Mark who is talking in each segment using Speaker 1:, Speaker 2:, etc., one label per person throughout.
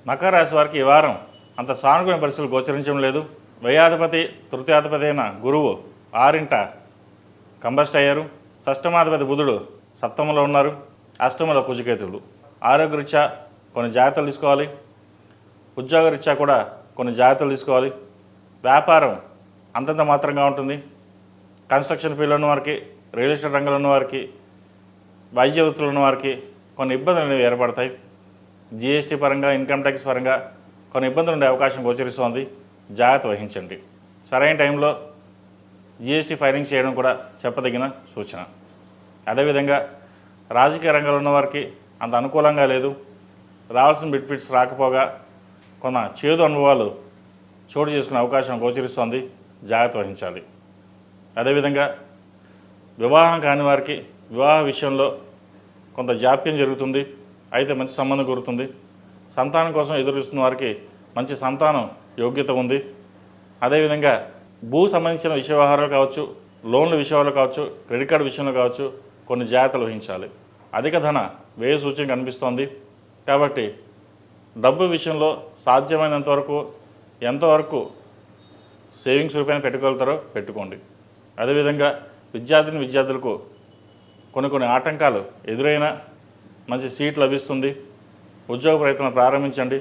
Speaker 1: మకర రాశి వారికి ఈ వారం అంత సానుకూల పరిస్థితులు గోచరించడం లేదు. వ్యయాధిపతి తృతీయాధిపతి అయిన గురువు 6ంట కంబస్ట్ అయ్యారు. షష్టమాధిపతి బుధుడు సప్తమంలో ఉన్నారు. అష్టమంలో కుజకేతువులు. ఆరోగ్యరీత్యా కొన్ని జాగ్రత్తలు తీసుకోవాలి. ఉద్యోగరీత్యా కూడా కొన్ని జాగ్రత్తలు తీసుకోవాలి. వ్యాపారం అంతంత మాత్రంగా ఉంటుంది. కన్స్ట్రక్షన్ ఫీల్డ్లో ఉన్న వారికి, రియల్ ఎస్టేట్ రంగంలో ఉన్న వారికి, వైద్య వృత్తులు ఉన్న వారికి కొన్ని ఇబ్బందులు అనేవి ఏర్పడతాయి. జిఎస్టీ పరంగా, ఇన్కమ్ ట్యాక్స్ పరంగా కొన్ని ఇబ్బందులు ఉండే అవకాశం గోచరిస్తోంది. జాగ్రత్త వహించండి. సరైన టైంలో జిఎస్టీ ఫైలింగ్ చేయడం కూడా చెప్పదగిన సూచన. అదేవిధంగా రాజకీయ రంగంలో ఉన్నవారికి అంత అనుకూలంగా లేదు. రావాల్సిన బెనిఫిట్స్ రాకపోగా కొన్న చేదు అనుభవాలు చోటు చేసుకునే అవకాశం గోచరిస్తోంది. జాగ్రత్త వహించాలి. అదేవిధంగా వివాహం కాని వారికి వివాహ విషయంలో కొంత జాప్యం జరుగుతుంది. అయితే మంచి సంబంధం కుదురుతుంది. సంతానం కోసం ఎదురుస్తున్న వారికి మంచి సంతానం యోగ్యత ఉంది. అదేవిధంగా భూ సంబంధించిన విషయ వ్యవహారాలు కావచ్చు, లోన్ల విషయాలు కావచ్చు, క్రెడిట్ కార్డు విషయంలో కావచ్చు కొన్ని జాగ్రత్తలు వహించాలి. అధిక ధన వ్యయ సూచన కనిపిస్తోంది. కాబట్టి డబ్బు విషయంలో సాధ్యమైనంత వరకు ఎంతవరకు సేవింగ్స్ రూపాయలు పెట్టుకోగలుగుతారో పెట్టుకోండి. అదేవిధంగా విద్యార్థులకు కొన్ని ఆటంకాలు ఎదురైనా మంచి సీట్ లభిస్తుంది. ఉద్యోగ ప్రయత్నం ప్రారంభించండి.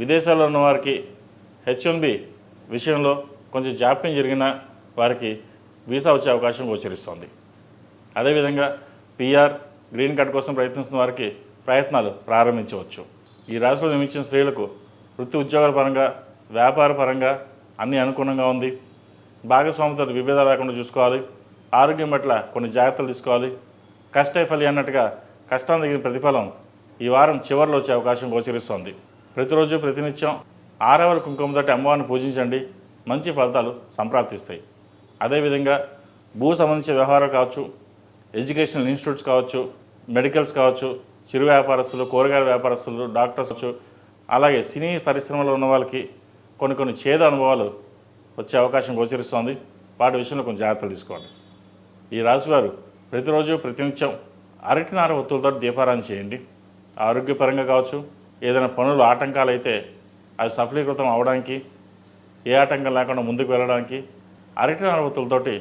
Speaker 1: విదేశాల్లో ఉన్న వారికి H1B విషయంలో కొంచెం జాప్యం జరిగిన వారికి వీసా వచ్చే అవకాశం గోచరిస్తోంది. అదేవిధంగా PR, గ్రీన్ కార్డ్ కోసం ప్రయత్నిస్తున్న వారికి ప్రయత్నాలు ప్రారంభించవచ్చు. ఈ రాశిలో జన్మించిన స్త్రీలకు వృత్తి ఉద్యోగాల పరంగా, వ్యాపార పరంగా అన్నీ అనుకూలంగా ఉంది. భాగస్వామితో విభేదాలు లేకుండా చూసుకోవాలి. ఆరోగ్యం పట్ల కొన్ని జాగ్రత్తలు తీసుకోవాలి. కష్టే ఫలి అన్నట్టుగా కష్టాన్ని తగిన ప్రతిఫలం ఈ వారం చివరిలో వచ్చే అవకాశం గోచరిస్తోంది. ప్రతిరోజు ప్రతినిత్యం 6వ కుంకుమతోటి అమ్మవారిని పూజించండి. మంచి ఫలితాలు సంప్రాప్తిస్తాయి. అదేవిధంగా భూ సంబంధించిన వ్యవహారాలు కావచ్చు, ఎడ్యుకేషనల్ ఇన్స్టిట్యూట్స్ కావచ్చు, మెడికల్స్ కావచ్చు, చిరు వ్యాపారస్తులు, కూరగాయల వ్యాపారస్తులు, డాక్టర్స్ కావచ్చు, అలాగే సినీ పరిశ్రమలో ఉన్న వాళ్ళకి కొన్ని చేదు అనుభవాలు వచ్చే అవకాశం గోచరిస్తోంది. వాటి విషయంలో కొంచెం జాగ్రత్తలు తీసుకోండి. ఈ రాశివారు ప్రతిరోజు ప్రతినిత్యం అరటినార ఒత్తులతో దీపారాధన చేయండి. ఆరోగ్యపరంగా కావచ్చు, ఏదైనా పనులు ఆటంకాలు అయితే అవి సఫలీకృతం అవడానికి, ఏ ఆటంకం లేకుండా ముందుకు వెళ్ళడానికి అరటినార ఒత్తులతోటి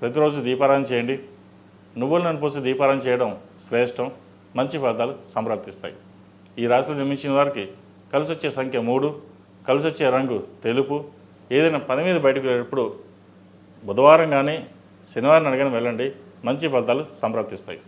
Speaker 1: ప్రతిరోజు దీపారాధన చేయండి. నువ్వుల నూనె పోసి దీపారాధన చేయడం శ్రేష్టం. మంచి ఫలితాలు సంప్రాప్తిస్తాయి. ఈ రాశిలో జన్మించిన వారికి కలిసి వచ్చే సంఖ్య 3, కలిసి వచ్చే రంగు తెలుపు. ఏదైనా పని మీద బయటకు వెళ్ళేటప్పుడు బుధవారం కానీ శనివారం అడిగిన వెళ్ళండి. మంచి ఫలితాలు సంప్రాప్తిస్తాయి.